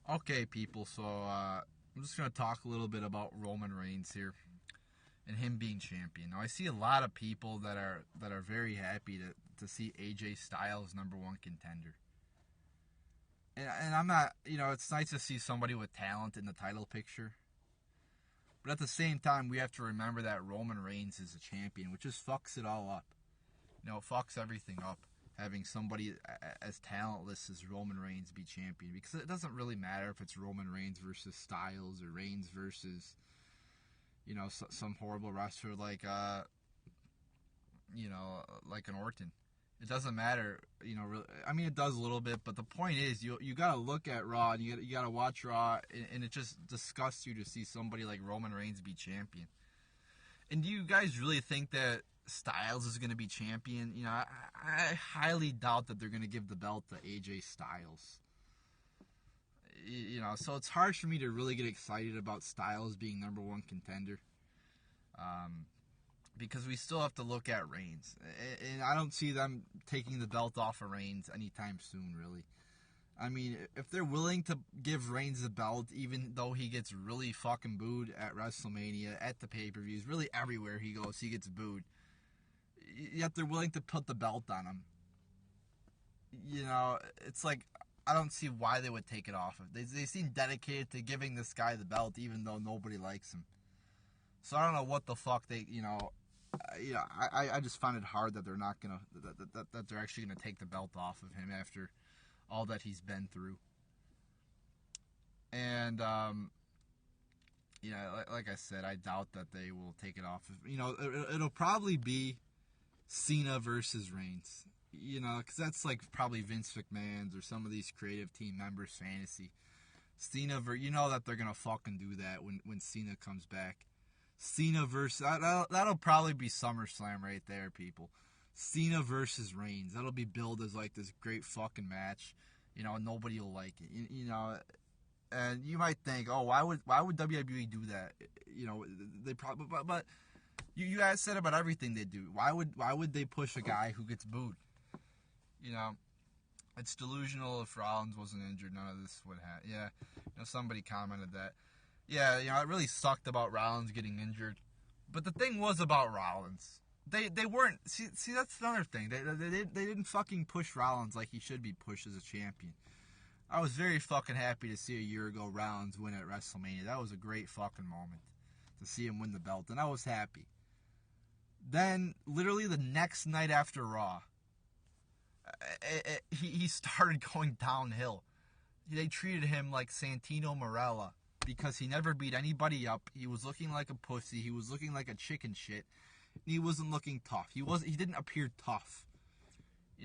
Okay, people, so I'm just going to talk a little bit about Roman Reigns here and him being champion. Now, I see a lot of people that are very happy to see AJ Styles #1 contender. And I'm not, it's nice to see somebody with talent in the title picture. But at the same time, we have to remember that Roman Reigns is a champion, which just fucks it all up. It fucks everything up. Having somebody as talentless as Roman Reigns be champion, because it doesn't really matter if it's Roman Reigns versus Styles or Reigns versus some horrible wrestler like like an Orton. It doesn't matter, really. I mean, it does a little bit, but the point is, you gotta look at Raw and you gotta watch Raw, and it just disgusts you to see somebody like Roman Reigns be champion. And do you guys really think that Styles is going to be champion? I highly doubt that they're going to give the belt to AJ Styles. So it's hard for me to really get excited about Styles being #1 contender. Because we still have to look at Reigns. And I don't see them taking the belt off of Reigns anytime soon, really. I mean, if they're willing to give Reigns the belt, even though he gets really fucking booed at WrestleMania, at the pay-per-views, really everywhere he goes, he gets booed. Yet they're willing to put the belt on him. It's like, I don't see why they would take it off. They seem dedicated to giving this guy the belt, even though nobody likes him. So I don't know what the fuck they, I just find it hard that they're not gonna, that they're actually gonna take the belt off of him after all that he's been through. And, like I said, I doubt that they will take it off. It'll probably be Cena versus Reigns. Because that's like probably Vince McMahon's or some of these creative team members' fantasy. Cena, that they're going to fucking do that when Cena comes back. Cena versus, that'll probably be SummerSlam right there, people. Cena versus Reigns. That'll be billed as like this great fucking match. Nobody will like it. And you might think, oh, why would WWE do that? They probably, but you guys said about everything they do. Why would they push a guy who gets booed? It's delusional. If Rollins wasn't injured, none of this would happen. Yeah, somebody commented that. Yeah, it really sucked about Rollins getting injured. But the thing was about Rollins, they weren't. See, that's another thing. They didn't fucking push Rollins like he should be pushed as a champion. I was very fucking happy to see a year ago Rollins win at WrestleMania. That was a great fucking moment to see him win the belt, and I was happy. Then, literally the next night after Raw, he started going downhill. They treated him like Santino Marella because he never beat anybody up. He was looking like a pussy. He was looking like a chicken shit. He wasn't looking tough. He didn't appear tough.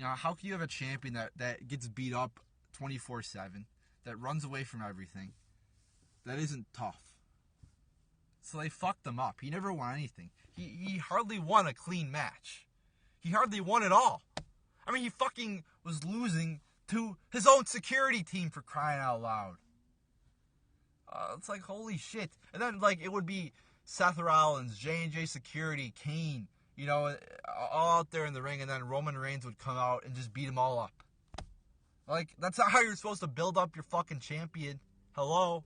How can you have a champion that gets beat up 24/7, that runs away from everything, that isn't tough? So they fucked him up. He never won anything. He hardly won a clean match. He hardly won at all. I mean, he fucking was losing to his own security team, for crying out loud. It's like, holy shit. And then, like, it would be Seth Rollins, J&J Security, Kane, all out there in the ring, and then Roman Reigns would come out and just beat them all up. Like, that's not how you're supposed to build up your fucking champion. Hello?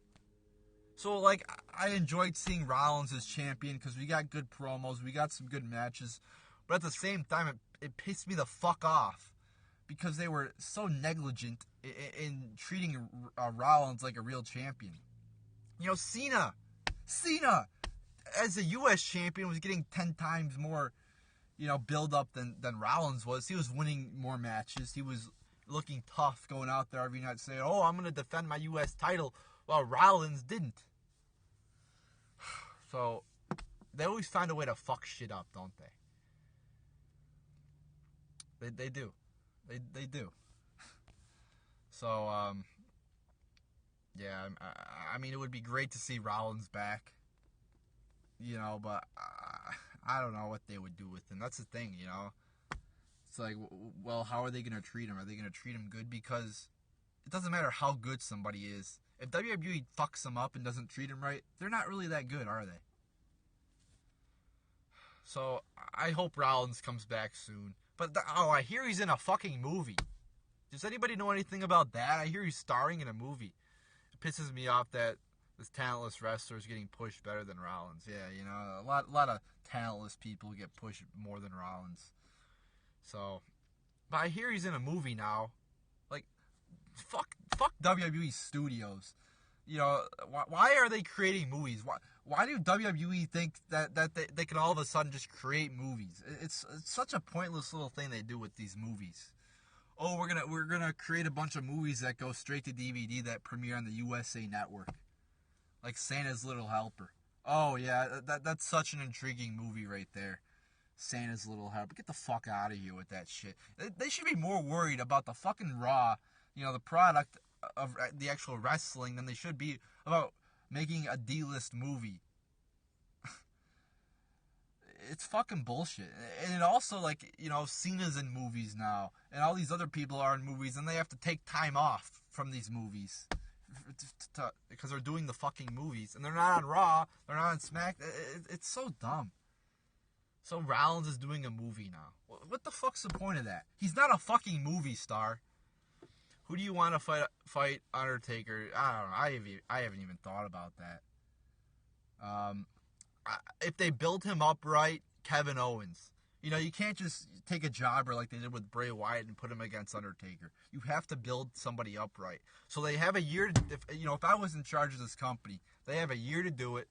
So, like, I enjoyed seeing Rollins as champion because we got good promos, we got some good matches, but at the same time, it pissed me the fuck off because they were so negligent in treating Rollins like a real champion. Cena, as a U.S. champion, was getting 10 times more, build up than Rollins was. He was winning more matches. He was looking tough, going out there every night saying, oh, I'm going to defend my U.S. title, while Rollins didn't. So, they always find a way to fuck shit up, don't they? They do. They do. So, yeah, I mean, it would be great to see Rollins back, but I don't know what they would do with him. That's the thing, It's like, well, how are they going to treat him? Are they going to treat him good? Because it doesn't matter how good somebody is. If WWE fucks them up and doesn't treat them right, they're not really that good, are they? So, I hope Rollins comes back soon. But, I hear he's in a fucking movie. Does anybody know anything about that? I hear he's starring in a movie. It pisses me off that this talentless wrestler is getting pushed better than Rollins. Yeah, you know, a lot of talentless people get pushed more than Rollins. So, but I hear he's in a movie now. Like, fuck WWE studios. You know, why are they creating movies? Why do WWE think that they can all of a sudden just create movies? It's such a pointless little thing they do with these movies. Oh, we're gonna create a bunch of movies that go straight to DVD that premiere on the USA Network, like Santa's Little Helper. Oh yeah, that's such an intriguing movie right there. Santa's Little Helper. Get the fuck out of here with that shit. They should be more worried about the fucking Raw, you know, the product of the actual wrestling than they should be about making a D-list movie. It's fucking bullshit. And it also, like, you know, Cena's in movies now, and all these other people are in movies, and they have to take time off from these movies because they're doing the fucking movies, and they're not on Raw, they're not on Smack. It's so dumb. So Rollins is doing a movie now. What the fuck's the point of that? He's not a fucking movie star. Who do you want to fight Undertaker? I don't know. I haven't even thought about that. If they build him up right, Kevin Owens. You know, you can't just take a jobber like they did with Bray Wyatt and put him against Undertaker. You have to build somebody up right. So they have a year. If I was in charge of this company, they have a year to do it.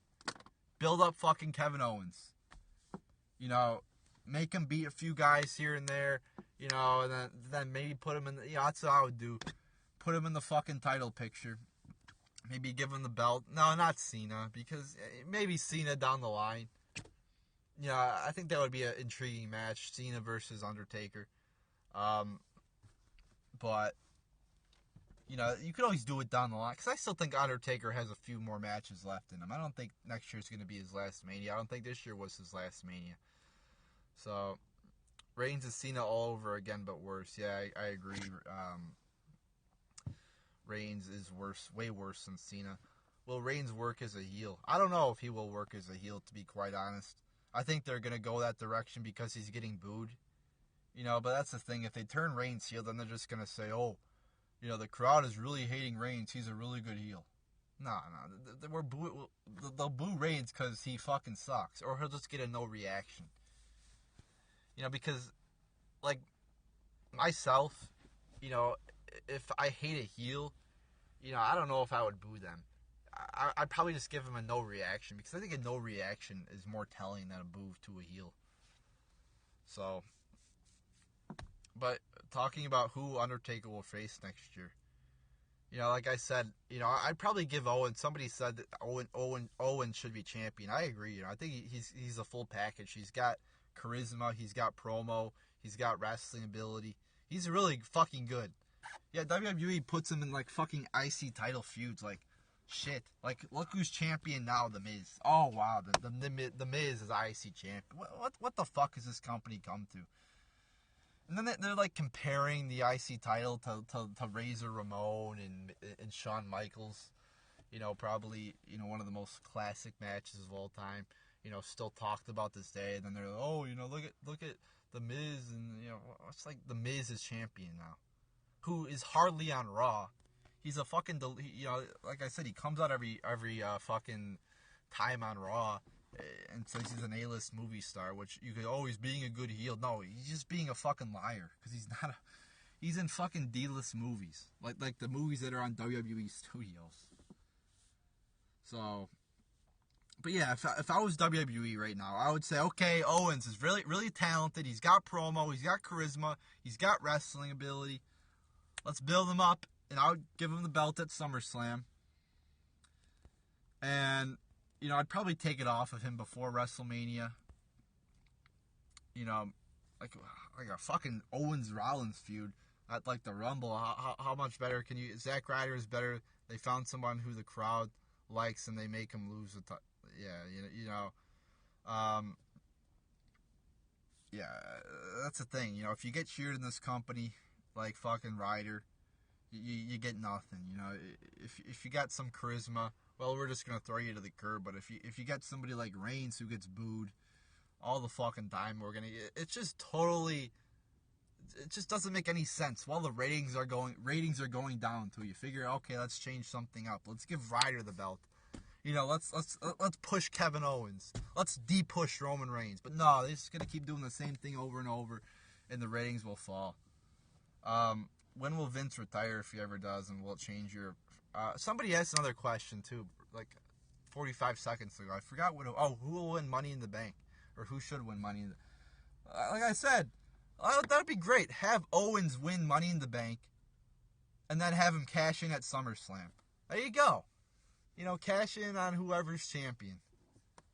Build up fucking Kevin Owens. You know, make him beat a few guys here and there. You know, and then maybe put him in. That's what I would do. Put him in the fucking title picture. Maybe give him the belt. No, not Cena, because maybe Cena down the line. Yeah, I think that would be an intriguing match, Cena versus Undertaker. But, you know, you could always do it down the line, because I still think Undertaker has a few more matches left in him. I don't think next year's going to be his last Mania. I don't think this year was his last Mania. So, Reigns and Cena all over again, but worse. Yeah, I agree. Reigns is worse, way worse than Cena. Will Reigns work as a heel? I don't know if he will work as a heel, to be quite honest. I think they're going to go that direction because he's getting booed. You know, but that's the thing. If they turn Reigns heel, then they're just going to say, oh, you know, the crowd is really hating Reigns. He's a really good heel. No. They'll boo Reigns because he fucking sucks. Or he'll just get a no reaction. You know, because, like, myself, you know, if I hate a heel, you know, I don't know if I would boo them. I'd probably just give him a no reaction, because I think a no reaction is more telling than a boo to a heel. So, but talking about who Undertaker will face next year, you know, like I said, you know, I'd probably give Owen. Somebody said that Owen should be champion. I agree. You know, I think he's a full package. He's got charisma. He's got promo. He's got wrestling ability. He's really fucking good. Yeah, WWE puts him in, like, fucking IC title feuds, like, shit. Like, look who's champion now, The Miz. Oh, wow, the Miz is IC champion. What the fuck has this company come to? And then they're like, comparing the IC title to Razor Ramon and Shawn Michaels. You know, probably, you know, one of the most classic matches of all time. You know, still talked about this day. And then they're like, oh, you know, look at The Miz, and, you know, it's like The Miz is champion now. Who is hardly on Raw. He's a fucking, you know, like I said, he comes out every fucking time on Raw and says he's an A-list movie star, which you could always being a good heel. No, he's just being a fucking liar, because he's not he's in fucking D-list movies, like the movies that are on WWE Studios. So, but yeah, if I was WWE right now, I would say, okay, Owens is really, really talented. He's got promo, he's got charisma, he's got wrestling ability. Let's build him up, and I would give him the belt at SummerSlam. And, you know, I'd probably take it off of him before WrestleMania. You know, like a fucking Owens-Rollins feud at, like, the Rumble. How much better can you... Zack Ryder is better. They found someone who the crowd likes, and they make him lose the... Yeah, that's the thing. You know, if you get cheered in this company... like fucking Ryder, you get nothing. You know, if you got some charisma, well, we're just gonna throw you to the curb. But if you got somebody like Reigns who gets booed all the fucking time, it's just totally It just doesn't make any sense. While the ratings are going down until you figure, okay, let's change something up. Let's give Ryder the belt. Let's push Kevin Owens. Let's de-push Roman Reigns. But no, they're just gonna keep doing the same thing over and over, and the ratings will fall. When will Vince retire if he ever does, and will it change your? Somebody asked another question too, like 45 seconds ago. I forgot who will win Money in the Bank, or who should win Money in the? Like I said, that'd be great. Have Owens win Money in the Bank, and then have him cash in at SummerSlam. There you go. Cash in on whoever's champion.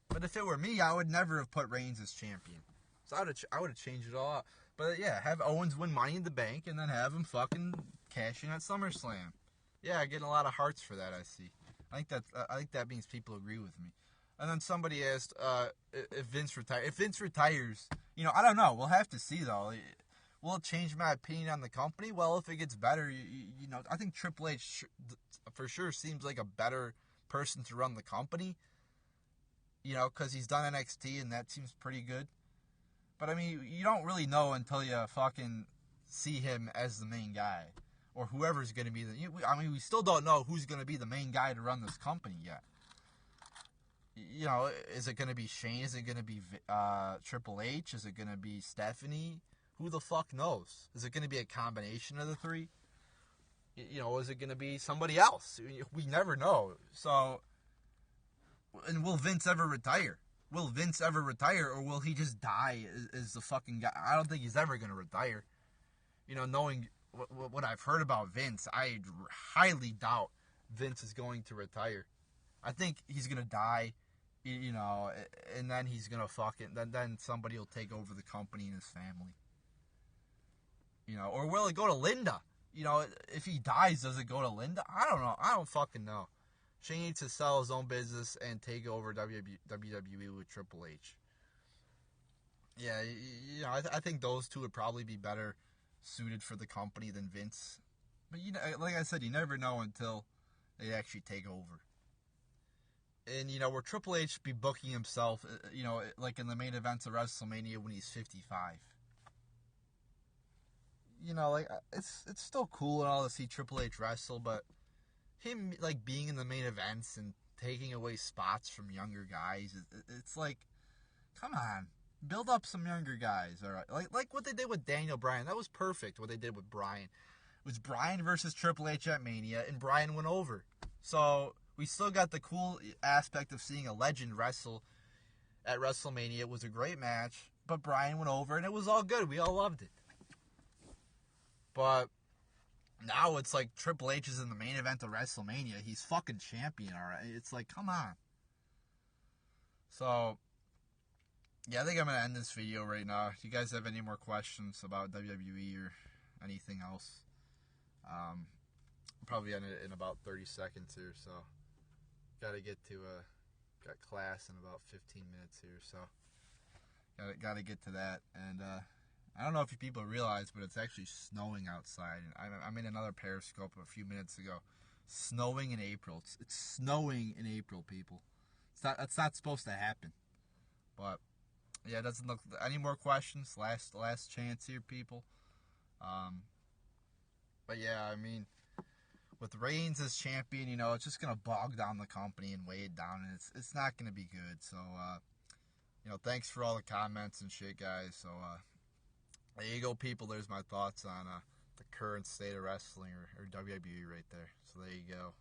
But if it were me, I would never have put Reigns as champion. So I would have changed it all up. But yeah, have Owens win Money in the Bank, and then have him fucking cash in at SummerSlam. Yeah, getting a lot of hearts for that. I see. I think that means people agree with me. And then somebody asked if Vince retires. If Vince retires, I don't know. We'll have to see though. Will it change my opinion on the company? Well, if it gets better, I think Triple H for sure seems like a better person to run the company. Because he's done NXT and that seems pretty good. But I mean, you don't really know until you fucking see him as the main guy, or whoever's going to be we still don't know who's going to be the main guy to run this company yet. Is it going to be Shane? Is it going to be Triple H? Is it going to be Stephanie? Who the fuck knows? Is it going to be a combination of the three? Is it going to be somebody else? We never know. So, and will Vince ever retire? Will Vince ever retire, or will he just die as the fucking guy? I don't think he's ever going to retire. Knowing what I've heard about Vince, I highly doubt Vince is going to retire. I think he's going to die, and then he's going to then somebody will take over the company and his family. Or will it go to Linda? If he dies, does it go to Linda? I don't know. I don't fucking know. Shane needs to sell his own business and take over WWE with Triple H. Yeah, I think those two would probably be better suited for the company than Vince. But, like I said, you never know until they actually take over. And, where Triple H be booking himself, like in the main events of WrestleMania when he's 55. It's still cool and all to see Triple H wrestle, but him, like, being in the main events and taking away spots from younger guys, it's like, come on, build up some younger guys, all right? Like what they did with Daniel Bryan. That was perfect, what they did with Bryan. It was Bryan versus Triple H at Mania, and Bryan went over. So, we still got the cool aspect of seeing a legend wrestle at WrestleMania. It was a great match, but Bryan went over, and it was all good. We all loved it. But now it's like Triple H is in the main event of WrestleMania. He's fucking champion, alright? It's like, come on. So, yeah, I think I'm going to end this video right now. If you guys have any more questions about WWE or anything else, I'll probably end it in about 30 seconds here. So, got to get to, got class in about 15 minutes here. So, got to get to that. And, I don't know if you people realize, but it's actually snowing outside. I'm in another Periscope a few minutes ago. Snowing in April. It's snowing in April, people. That's not supposed to happen. But yeah, it doesn't look. Any more questions? Last chance here, people. But yeah, I mean, with Reigns as champion, it's just gonna bog down the company and weigh it down, and it's not gonna be good. So, thanks for all the comments and shit, guys. So, there you go, people. There's my thoughts on the current state of wrestling or WWE right there. So there you go.